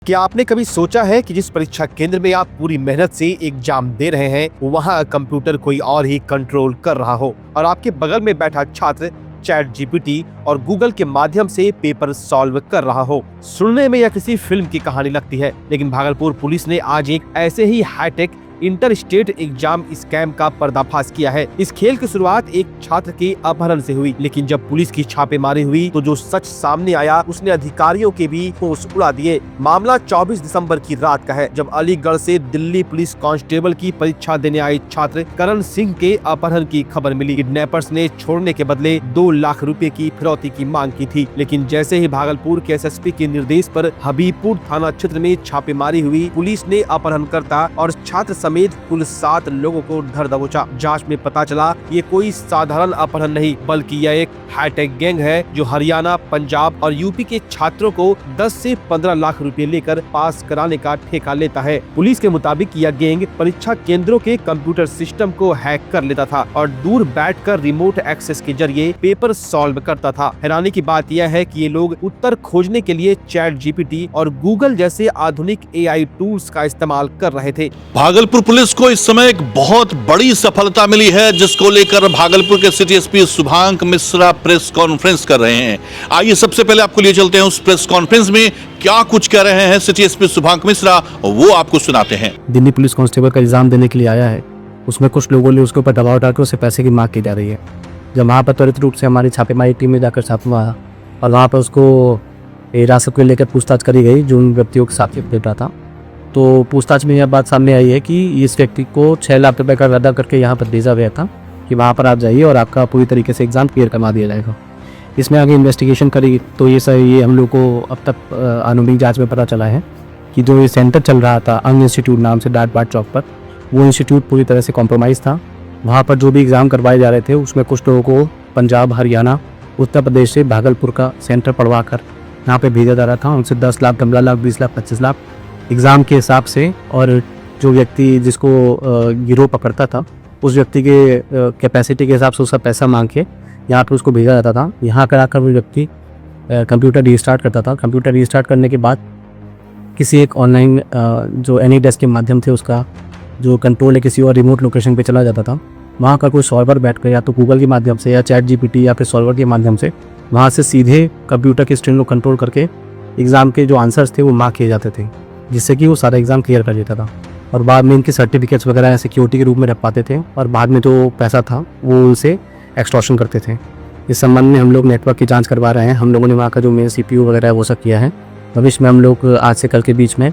क्या आपने कभी सोचा है कि जिस परीक्षा केंद्र में आप पूरी मेहनत से एग्जाम दे रहे हैं वहां कंप्यूटर कोई और ही कंट्रोल कर रहा हो और आपके बगल में बैठा छात्र चैट जीपीटी और गूगल के माध्यम से पेपर सॉल्व कर रहा हो। सुनने में यह किसी फिल्म की कहानी लगती है, लेकिन भागलपुर पुलिस ने आज एक ऐसे ही high tech inter state exam scam का पर्दाफाश किया है। इस खेल की शुरुआत एक छात्र के अपहरण से हुई, लेकिन जब पुलिस की छापेमारी हुई तो जो सच सामने आया उसने अधिकारियों के भी होश उड़ा दिए। मामला 24 दिसंबर की रात का है, जब अलीगढ़ से दिल्ली पुलिस कांस्टेबल की परीक्षा देने आए छात्र करण सिंह के अपहरण की खबर मिली। किडनैपर्स ने छोड़ने के बदले 2 लाख रुपए की फिरौती की मांग की थी, लेकिन जैसे ही भागलपुर के एसएसपी के निर्देश पर हबीबपुर थाना क्षेत्र में छापेमारी हुई, पुलिस ने अपहरणकर्ता और छात्र समेत कुल 7 लोगों को धर दबोचा। जांच में पता चला ये कोई साधारण अपहरण नहीं, बल्कि यह एक हाईटेक गैंग है जो हरियाणा, पंजाब और यूपी के छात्रों को 10 से 15 लाख रुपए लेकर पास कराने का ठेका लेता है। पुलिस के मुताबिक यह गैंग परीक्षा केंद्रों के कंप्यूटर सिस्टम को हैक कर लेता था और दूर बैठकर रिमोट एक्सेस के जरिए पेपर सॉल्व करता था। हैरानी की बात यह है कि ये लोग उत्तर खोजने के लिए चैट जीपीटी और गूगल जैसे आधुनिक एआई टूल्स का इस्तेमाल कर रहे थे। भागलपुर पुलिस को इस समय एक बहुत बड़ी सफलता मिली है, जिसको लेकर भागलपुर के city SP Shubhank Mishra press conference कर रहे हैं। आइए सबसे पहले आपको लिए चलते हैं उस प्रेस कॉन्फ्रेंस में क्या कुछ कह रहे हैं सिटी एसपी शुभांक मिश्रा, वो आपको सुनाते हैं। दिल्ली पुलिस कांस्टेबल का एग्जाम देने के लिए आया है, उसमें कुछ लोगों ने उसके ऊपर दबाव डालकर उसे पैसे की मांग की जा रही है। जब वहाँ पर त्वरित रूप से हमारी छापेमारी टीम में जाकर छापा हुआ और वहाँ पर उसको हिरासत को लेकर पूछताछ करी गई जो उन व्यक्तियों के साथ दे रहा था, तो पूछताछ में यह बात सामने आई है कि इस व्यक्ति को 6 लाख रुपए का वादा करके यहाँ पर भेजा गया था कि वहाँ पर आप जाइए और आपका पूरी तरीके से एग्ज़ाम क्लियर करवा दिया जाएगा। इसमें आगे इन्वेस्टिगेशन करी तो ये हम लोग को अब तक अनुबंधिक जांच में पता चला है कि जो ये सेंटर चल रहा था अंग इंस्टीट्यूट नाम से डाट बाट चौक पर, वो इंस्टीट्यूट पूरी तरह से कॉम्प्रोमाइज़ था। वहाँ पर जो भी एग्ज़ाम करवाए जा रहे थे उसमें कुछ लोगों को पंजाब, हरियाणा, उत्तर प्रदेश से भागलपुर का सेंटर पढ़वा कर यहाँ पर भेजा जा रहा था। उनसे 10 लाख, 15 लाख, 20 लाख, 25 लाख एग्ज़ाम के हिसाब से, और जो व्यक्ति जिसको गिरोह पकड़ता था उस व्यक्ति के कैपेसिटी के हिसाब से उसका पैसा मांग के यहाँ पर उसको भेजा जाता था। यहाँ कर आकर वो व्यक्ति कंप्यूटर रीस्टार्ट करता था। कंप्यूटर रीस्टार्ट करने के बाद किसी एक ऑनलाइन जो एनी डेस्क के माध्यम से उसका जो कंट्रोल है किसी और रिमोट लोकेशन पे चला जाता था। वहाँ का कोई सॉल्वर बैठ कर या तो गूगल के माध्यम से या चैट जीपीटी या फिर सॉल्वर के माध्यम से वहाँ से सीधे कंप्यूटर के स्क्रीन को कंट्रोल करके एग्ज़ाम के जो आंसर्स थे वो मार्क किए जाते थे, जिससे कि वो सारा एग्ज़ाम क्लियर कर लेता था। और बाद में इनके सर्टिफिकेट्स वगैरह सिक्योरिटी के रूप में रख पाते थे और बाद में जो पैसा था वो उनसे एक्सटॉर्शन करते थे। इस संबंध में हम लोग नेटवर्क की जांच करवा रहे हैं। हम लोगों ने वहाँ का जो मेन सीपीयू वगैरह है वो सब किया है। भविष्य में हम लोग आज से कल के बीच में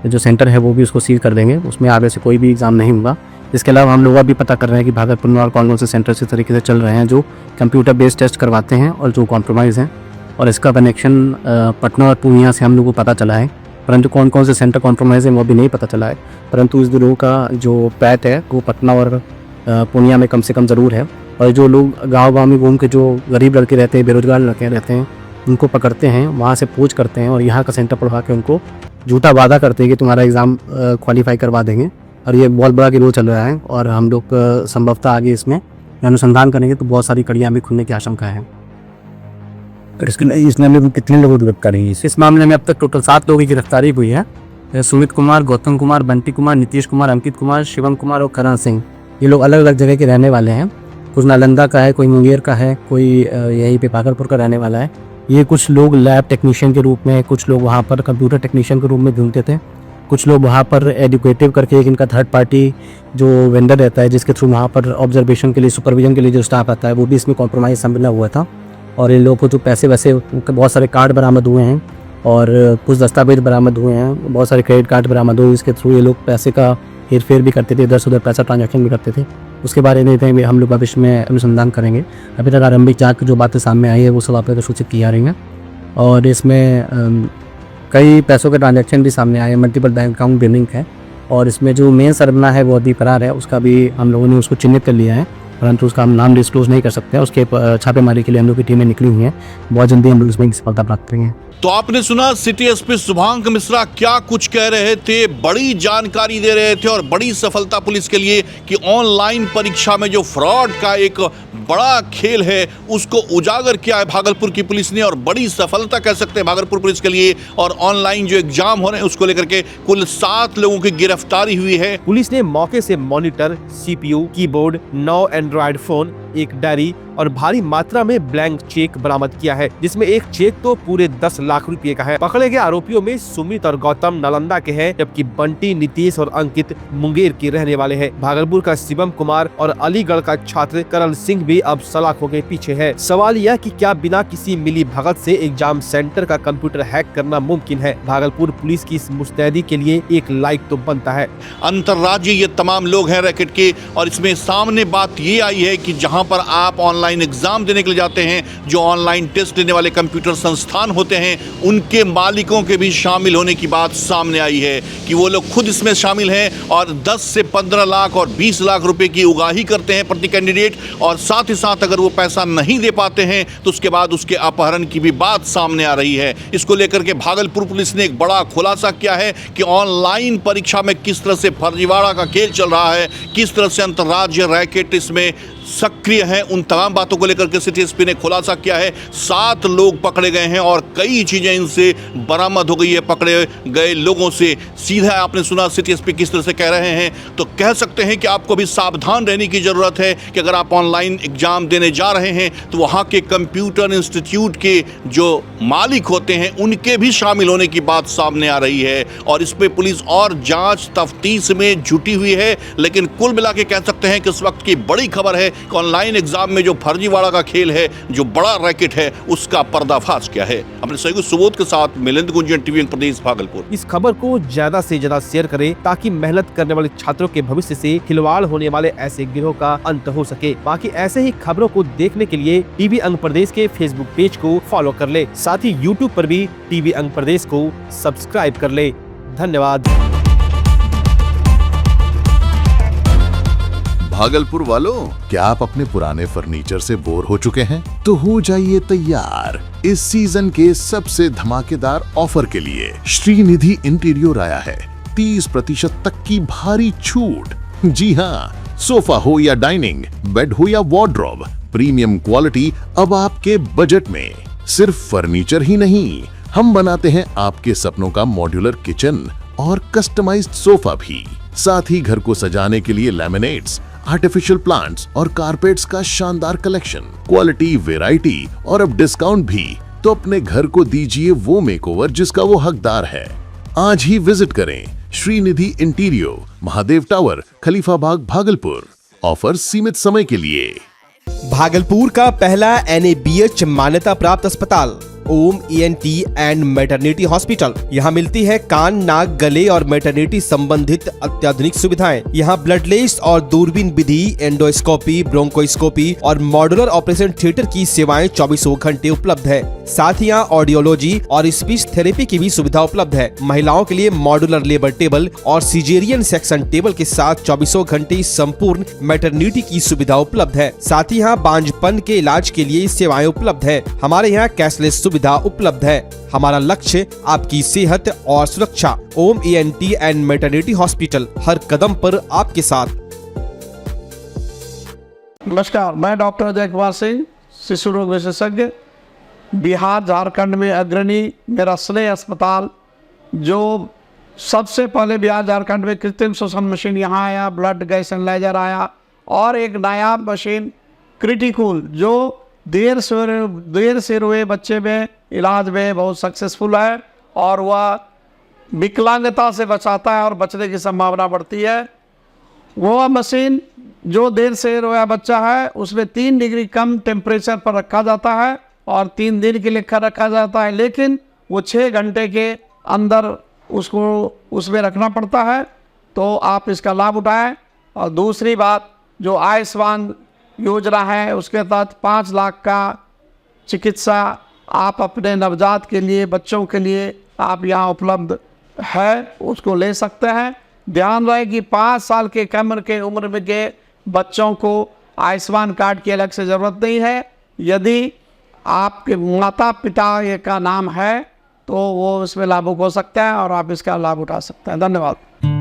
जो सेंटर है वो भी उसको सील कर देंगे, उसमें आगे से कोई भी एग्ज़ाम नहीं होगा। इसके अलावा हम लोग अभी पता कर रहे हैं कि भागलपुर में और कौन कौन से सेंटर इस तरीके से चल रहे हैं जो कंप्यूटर बेस्ड टेस्ट करवाते हैं और जो कॉम्प्रोमाइज़ हैं, और इसका कनेक्शन पटना और पूर्णिया से हम लोग को पता चला है, परंतु कौन कौन से सेंटर कॉम्प्रोमाइज़ हैं वो भी नहीं पता चला है। परंतु इस गिरोह का जो पैठ है वो पटना और पूर्णिया में कम से कम ज़रूर है। और जो लोग गाँव में घूम के जो गरीब लड़के रहते हैं, बेरोजगार लड़के रहते हैं, उनको पकड़ते हैं, वहाँ से पूछ करते हैं और यहाँ का सेंटर पढ़वा के उनको झूठा वादा करते हैं कि तुम्हारा एग्ज़ाम क्वालिफाई करवा देंगे। और ये बहुत बड़ा गिरोह चल रहा है और हम लोग संभवतः आगे इसमें अनुसंधान करेंगे तो बहुत सारी कड़ियाँ भी खुलने की आशंका है। इस मामले में कितने लोगों की गिरफ्तारी है? इस मामले में अब तक टोटल 7 लोगों की गिरफ्तारी हुई है। सुमित कुमार, गौतम कुमार, बंटी कुमार, नीतीश कुमार, अंकित कुमार, शिवम कुमार और करण सिंह, ये लोग अलग अलग जगह के रहने वाले हैं। कुछ नालंदा का है, कोई मुंगेर का है, कोई यहीं पे भागलपुर का रहने वाला है। ये कुछ लोग लैब टेक्नीशियन के रूप में, कुछ लोग वहाँ पर कंप्यूटर टेक्नीशियन के रूप में ढूंढते थे, कुछ लोग वहाँ पर एडुकेटिव करके एक इनका थर्ड पार्टी जो वेंडर रहता है जिसके थ्रू वहाँ पर ऑब्जर्वेशन के लिए, सुपरविजन के लिए जो स्टाफ आता है वो भी इसमें कॉम्प्रोमाइज़ सम्मिलित हुआ था। और इन लोगों को जो पैसे वैसे बहुत सारे कार्ड बरामद हुए हैं और कुछ दस्तावेज बरामद हुए हैं, बहुत सारे क्रेडिट कार्ड बरामद हुए, इसके थ्रू ये लोग पैसे का हेर फेर भी करते थे, इधर से उधर पैसा ट्रांजैक्शन भी करते थे। उसके बारे में हम लोग भविष्य में अनुसंधान करेंगे। अभी तक आरंभिक जांच की जो बातें सामने आई है वो सब आप लोग को सूचित की जा रही हैं और इसमें कई पैसों के ट्रांजैक्शन भी सामने आए हैं, मल्टीपल बैंक अकाउंट भी लिंक है। और इसमें जो मेन सरगना है वो अभी फरार है, उसका भी हम लोगों ने उसको चिन्हित कर लिया है, परंतु उसका हम नाम डिस्क्लोज नहीं कर सकते हैं। उसके छापेमारी के लिए हम लोग की टीमें निकली हुई हैं। बहुत जल्दी हम लोग इसमें सफलता प्राप्त करेंगे। तो आपने सुना सिटी एसपी शुभांक मिश्रा क्या कुछ कह रहे थे, बड़ी जानकारी दे रहे थे और बड़ी सफलता पुलिस के लिए कि ऑनलाइन परीक्षा में जो फ्रॉड का एक बड़ा खेल है उसको उजागर किया है भागलपुर की पुलिस ने, और बड़ी सफलता कह सकते हैं भागलपुर पुलिस के लिए। और ऑनलाइन जो एग्जाम हो रहे हैं उसको लेकर के कुल 7 लोगों की गिरफ्तारी हुई है। पुलिस ने मौके से monitor, CPU, keyboard, 9 Android phone, एक डायरी और भारी मात्रा में ब्लैंक चेक बरामद किया है, जिसमें एक चेक तो पूरे 10 लाख रुपए का है। पकड़े गए आरोपियों में सुमित और गौतम नालंदा के हैं, जबकि बंटी, नीतीश और अंकित मुंगेर के रहने वाले हैं। भागलपुर का शिवम कुमार और अलीगढ़ का छात्र करण सिंह भी अब सलाखों के पीछे है। सवाल यह कि क्या बिना किसी मिली भगत से एग्जाम सेंटर का कंप्यूटर हैक करना मुमकिन है? भागलपुर पुलिस की इस मुस्तैदी के लिए एक लाइक तो बनता है। अंतर्राज्यीय ये तमाम लोग हैं रैकेट के, और इसमें सामने बात ये आई है कि जहां पर आप ऑनलाइन एग्जाम देने के लिए जाते हैं, जो ऑनलाइन टेस्ट लेने वाले कंप्यूटर संस्थान होते हैं, उनके मालिकों के भी शामिल होने की बात सामने आई है कि वो लोग खुद इसमें शामिल हैं और 10 से 15 लाख और 20 लाख रुपए की उगाही करते हैं प्रति कैंडिडेट, और साथ ही साथ अगर वो पैसा नहीं दे पाते हैं तो उसके बाद उसके अपहरण की भी बात सामने आ रही है। इसको लेकर के भागलपुर पुलिस ने एक बड़ा खुलासा किया है कि ऑनलाइन परीक्षा में किस तरह से फर्जीवाड़ा का खेल चल रहा है, किस तरह से अंतर्राज्यीय रैकेट इसमें सक्रिय है। उन तमाम बातों को लेकर के सिटी एसपी ने खुलासा किया है। 7 लोग पकड़े गए हैं और कई चीजें इनसे बरामद हो गई है पकड़े गए लोगों से। सीधा आपने सुना सिटी एसपी किस तरह से कह रहे हैं, तो कह सकते हैं कि आपको भी सावधान रहने की जरूरत है कि अगर आप ऑनलाइन एग्जाम देने जा रहे हैं तो वहां के कंप्यूटर इंस्टीट्यूट के जो मालिक होते हैं उनके भी शामिल होने की बात सामने आ रही है, और इस पे पुलिस और जांच तफ्तीश में जुटी हुई है। लेकिन कुल मिला के कह सकते हैं कि इस वक्त की बड़ी खबर है कि ऑनलाइन एग्जाम में जो फर्जीवाड़ा का खेल है, जो बड़ा रैकेट है, उसका पर्दाफाश किया है। अपने सहयोगी सुबोध के साथ मिलिंद गुंजन, टीवी प्रदेश भागलपुर। इस खबर को ज्यादा से ज्यादा शेयर करें ताकि मेहनत करने वाले छात्रों के भविष्य से खिलवाड़ होने वाले ऐसे गिरोह का अंत हो सके। बाकी ऐसे ही खबरों को देखने के लिए टीवी अंग प्रदेश के फेसबुक पेज को फॉलो कर ले, साथ ही यूट्यूब पर भी टीवी अंग प्रदेश को सब्सक्राइब कर ले। धन्यवाद। भागलपुर वालों, क्या आप अपने पुराने फर्नीचर से बोर हो चुके हैं? तो हो जाइए तैयार इस सीजन के सबसे धमाकेदार ऑफर के लिए। श्रीनिधि इंटीरियर आया है 30% तक की भारी छूट। जी हाँ, सोफा हो या डाइनिंग, बेड हो या वार्डरोब, प्रीमियम क्वालिटी अब आपके बजट में। सिर्फ फर्नीचर ही नहीं, हम बनाते हैं आपके सपनों का मॉड्यूलर किचन और कस्टमाइज्ड सोफा भी। साथ ही घर को सजाने के लिए लैमिनेट्स, आर्टिफिशियल प्लांट्स और कारपेट्स का शानदार कलेक्शन, क्वालिटी, वैरायटी और अब डिस्काउंट भी। तो अपने घर को दीजिए वो मेकओवर जिसका वो हकदार है। आज ही विजिट करें Shrinidhi Interior, Mahadev Tower, Khalifabagh, Bhagalpur. Offer सीमित समय के लिए। भागलपुर का पहला NABH मान्यता प्राप्त अस्पताल ओम ENT एंड मैटरनिटी हॉस्पिटल। यहाँ मिलती है कान, नाक, गले और मैटरनिटी संबंधित अत्याधुनिक सुविधाएं। यहाँ ब्लडलेस और दूरबीन विधि, एंडोस्कोपी, ब्रोंकोस्कोपी और मॉड्यूलर ऑपरेशन थिएटर की सेवाएं 24 घंटे उपलब्ध है। साथ ही यहाँ ऑडियोलॉजी और स्पीच थेरेपी की भी सुविधा उपलब्ध है। महिलाओं के लिए मॉड्यूलर लेबर टेबल और सिजेरियन सेक्शन टेबल के साथ 24 घंटे संपूर्ण मैटरनिटी की सुविधा उपलब्ध है। साथ ही यहाँ बांझपन के इलाज के लिए सेवाएं उपलब्ध है। हमारे यहाँ कैशलेस सुविधा उपलब्ध है। हमारा लक्ष्य आपकी सेहत और सुरक्षा। ओम ENT एंड मैटरनिटी हॉस्पिटल, हर कदम पर आपके साथ। नमस्कार, मैं डॉक्टर अजय कुमार सिंह, शिशु रोग विशेषज्ञ, बिहार झारखंड में अग्रणी मेरा स्नेह अस्पताल, जो सबसे पहले बिहार झारखंड में कृत्रिम श्वसन मशीन यहाँ आया, ब्लड गैस एनालाइजर आया, और एक नया मशीन क्रिटिकल जो देर से रोए बच्चे में इलाज में बहुत सक्सेसफुल है, और वह विकलांगता से बचाता है और बचने की संभावना बढ़ती है। वह मशीन जो देर से रोया बच्चा है उसमें 3 डिग्री कम टेम्परेचर पर रखा जाता है और 3 दिन के लिए रखा जाता है, लेकिन वो 6 घंटे के अंदर उसको उसमें रखना पड़ता है। तो आप इसका लाभ उठाएं। और दूसरी बात, जो आयुष्मान योजना है उसके तहत 5 लाख का चिकित्सा आप अपने नवजात के लिए, बच्चों के लिए आप यहाँ उपलब्ध है, उसको ले सकते हैं। ध्यान रहे कि 5 साल के कम के उम्र में के बच्चों को आयुष्मान कार्ड की अलग से ज़रूरत नहीं है। यदि आपके माता पिता का नाम है तो वो इसमें लाभुक हो सकता है और आप इसका लाभ उठा सकते हैं। धन्यवाद।